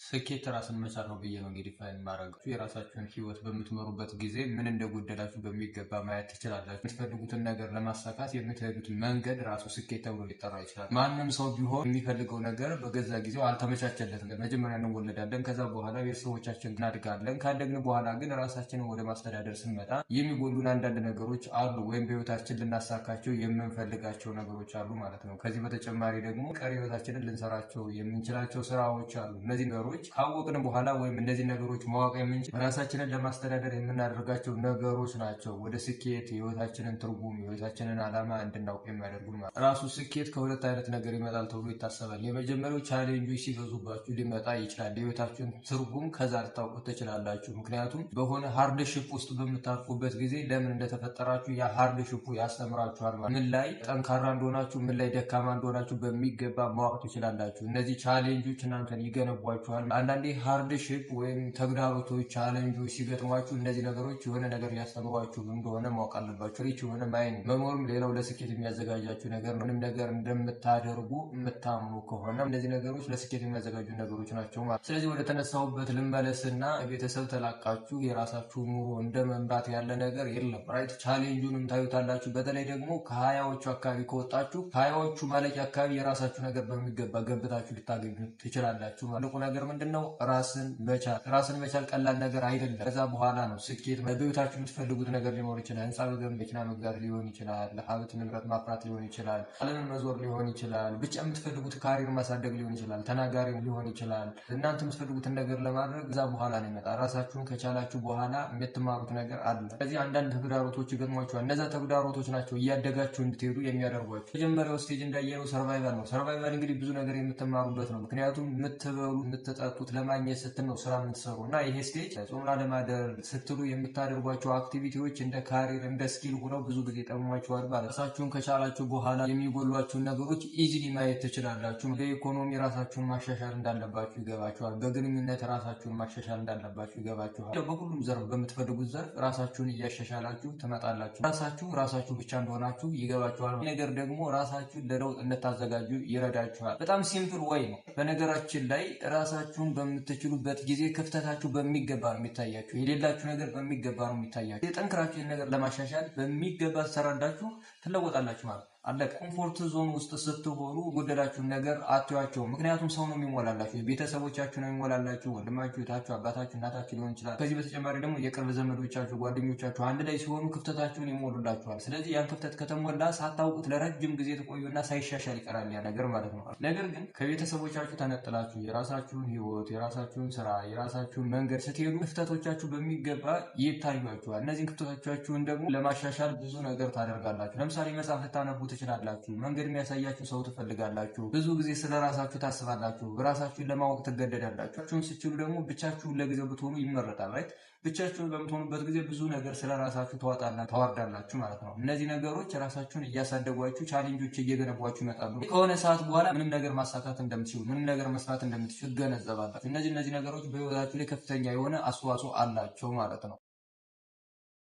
ስኬት ራስን መቻል ነው ብዬ ነው እንግዲህ ፋይን ማድረግ። የራሳችሁን ህይወት በምትመሩበት ጊዜ ምን እንደጎደላችሁ በሚገባ ማየት ትችላላችሁ። የምትፈልጉትን ነገር ለማሳካት የምትሄዱት መንገድ ራሱ ስኬት ተብሎ ሊጠራ ይችላል። ማንም ሰው ቢሆን የሚፈልገው ነገር በገዛ ጊዜው አልተመቻቸለትም። መጀመሪያ እንወለዳለን፣ ከዛ በኋላ ቤተሰቦቻችን እናድጋለን። ካደግን በኋላ ግን ራሳችንን ወደ ማስተዳደር ስንመጣ የሚጎሉን አንዳንድ ነገሮች አሉ፣ ወይም በህይወታችን ልናሳካቸው የምንፈልጋቸው ነገሮች አሉ ማለት ነው። ከዚህ በተጨማሪ ደግሞ ቀሪ ህይወታችንን ልንሰራቸው የምንችላቸው ስራዎች አሉ። እነዚህ ነገሮች ካወቅን በኋላ ወይም እነዚህ ነገሮች ማወቅ የምንችል ራሳችንን ለማስተዳደር የምናደርጋቸው ነገሮች ናቸው ወደ ስኬት የህይወታችንን ትርጉም የህይወታችንን ዓላማ እንድናውቅ የሚያደርጉን ማለት። ራሱ ስኬት ከሁለት አይነት ነገር ይመጣል ተብሎ ይታሰባል። የመጀመሪያው ቻሌንጆች ሲበዙባችሁ ሊመጣ ይችላል። የህይወታችሁን ትርጉም ከዛ ልታውቁት ትችላላችሁ። ምክንያቱም በሆነ ሃርድሺፕ ውስጥ በምታልፉበት ጊዜ ለምን እንደተፈጠራችሁ ያ ሃርድሺፑ ያስተምራችኋል። ምን ላይ ጠንካራ እንደሆናችሁ፣ ምን ላይ ደካማ እንደሆናችሁ በሚገባ ማወቅ ትችላላችሁ። እነዚህ ቻሌንጆች እናንተን ይገነቧችኋል። አንዳንዴ ሃርድሺፕ ወይም ተግዳሮቶች ቻሌንጆች ሲገጥሟችሁ እነዚህ ነገሮች የሆነ ነገር ያስተምሯችሁ እንደሆነ ማወቅ አለባችሁ። ሪች የሆነ ማይንድ መኖርም ሌላው ለስኬት የሚያዘጋጃችሁ ነገር ነው። ምንም ነገር እንደምታደርጉ የምታምኑ ከሆነ እነዚህ ነገሮች ለስኬት የሚያዘጋጁ ነገሮች ናቸው ማለት። ስለዚህ ወደ ተነሳሁበት ልመለስና ቤተሰብ ተላቃችሁ የራሳችሁ ኑሮ እንደ መምራት ያለ ነገር የለም። ራይት ቻሌንጁንም ታዩታላችሁ። በተለይ ደግሞ ከሀያዎቹ አካባቢ ከወጣችሁ ከሀያዎቹ ማለቂያ አካባቢ የራሳችሁ ነገር በሚገባ ገንብታችሁ ልታገኙ ትችላላችሁ። ትልቁ ነገር ምንድነው? ራስን መቻል። ራስን መቻል ቀላል ነገር አይደለም። ከዛ በኋላ ነው ስኬት። በህይወታችሁ የምትፈልጉት ነገር ሊኖር ይችላል። ህንፃ መገንባት፣ መኪና መግዛት ሊሆን ይችላል። ሀብት ንብረት ማፍራት ሊሆን ይችላል። ዓለምን መዞር ሊሆን ይችላል። ብቻ የምትፈልጉት ካሪር ማሳደግ ሊሆን ይችላል። ተናጋሪ ሊሆን ይችላል። እናንተ የምትፈልጉትን ነገር ለማድረግ እዛ በኋላ ነው ይመጣ። ራሳችሁን ከቻላችሁ በኋላ የምትማሩት ነገር አለ። ስለዚህ አንዳንድ ተግዳሮቶች ይገጥሟችኋል። እነዛ ተግዳሮቶች ናቸው እያደጋችሁ እንድትሄዱ የሚያደርጓቸው። መጀመሪያው ስቴጅ እንዳየነው ሰርቫይቫል ነው። ሰርቫይቫል እንግዲህ ብዙ ነገር የምትማሩበት ነው። ምክንያቱም የምትበሉ የምትጠጡት ለማግኘት ስትል ነው ስራ የምትሰሩ እና ይሄ ስቴጅ ጾም ላለማደር ስትሉ የምታደርጓቸው አክቲቪቲዎች እንደ ካሪር እንደ ስኪል ሆነው ብዙ ጊዜ ጠቅሟችኋል ማለት። ራሳችሁን ከቻላችሁ በኋላ የሚጎሏችሁን ነገሮች ኢዚሊ ማየት ትችላላችሁ። በኢኮኖሚ ራሳችሁን ማሻሻል እንዳለባችሁ ይገባችኋል። በግንኙነት ራሳችሁን ማሻሻል እንዳለባችሁ ይገባችኋል። በሁሉም ዘርፍ በምትፈልጉት ዘርፍ ራሳችሁን እያሻሻላችሁ ትመጣላችሁ። ራሳችሁ ብቻ እንደሆናችሁ ይገባችኋል። ነገር ደግሞ ራሳችሁን ለለውጥ እንድታዘጋጁ ይረዳችኋል። በጣም ሲምፕል ወይ ነው። በነገራችን ላይ ራሳችሁን በምትችሉበት ጊዜ ክፍተታችሁ በሚገባ ነው የሚታያችሁ። የሌላችሁ ነገር በሚገባ ነው የሚታያችሁ። የጠንክራችሁ ነገር ለማሻሻል በሚገባ ተሰራዳችሁ ትለወጣላችሁ ማለት ነው። አለቀ። ኮምፎርት ዞን ውስጥ ስትሆኑ ጎደላችሁን ነገር አትዩአቸውም። ምክንያቱም ሰው ነው የሚሞላላችሁ። ቤተሰቦቻችሁ ነው የሚሞላላችሁ። ወንድማችሁ፣ እህታችሁ፣ አባታችሁ፣ እናታችሁ ሊሆን ይችላል። ከዚህ በተጨማሪ ደግሞ የቅርብ ዘመዶቻችሁ፣ ጓደኞቻችሁ አንድ ላይ ሲሆኑ ክፍተታችሁን ይሞሉላችኋል። ስለዚህ ያን ክፍተት ከተሞላ ሳታውቁት ለረጅም ጊዜ ትቆዩና ሳይሻሻል ይቀራል ያ ነገር ማለት ነው። ነገር ግን ከቤተሰቦቻችሁ ተነጥላችሁ የራሳችሁን ህይወት፣ የራሳችሁን ስራ፣ የራሳችሁን መንገድ ስትሄዱ ክፍተቶቻችሁ በሚገባ ይታዩአችኋል። እነዚህን ክፍተቶቻችሁን ደግሞ ለማሻሻል ብዙ ነገር ታደርጋላችሁ። ለምሳሌ መጽሐፍ ልታነቡ ትችላላችሁ። መንገድ የሚያሳያችሁ ሰው ትፈልጋላችሁ። ብዙ ጊዜ ስለ ራሳችሁ ታስባላችሁ። ራሳችሁን ለማወቅ ትገደዳላችሁ። ብቻችሁን ስትችሉ ደግሞ ብቻችሁን ለጊዜው ብትሆኑ ይመረጣል። ራይት ብቻችሁን በምትሆኑበት ጊዜ ብዙ ነገር ስለ ራሳችሁ ታወርዳላችሁ ማለት ነው። እነዚህ ነገሮች ራሳችሁን እያሳደጓችሁ ቻሌንጆች እየገነቧችሁ ይመጣሉ። ከሆነ ሰዓት በኋላ ምንም ነገር ማሳካት እንደምትችሉ፣ ምንም ነገር መስራት እንደምትችሉ ትገነዘባላችሁ። እነዚህ ነገሮች በህይወታችሁ ላይ ከፍተኛ የሆነ አስተዋጽኦ አላቸው ማለት ነው።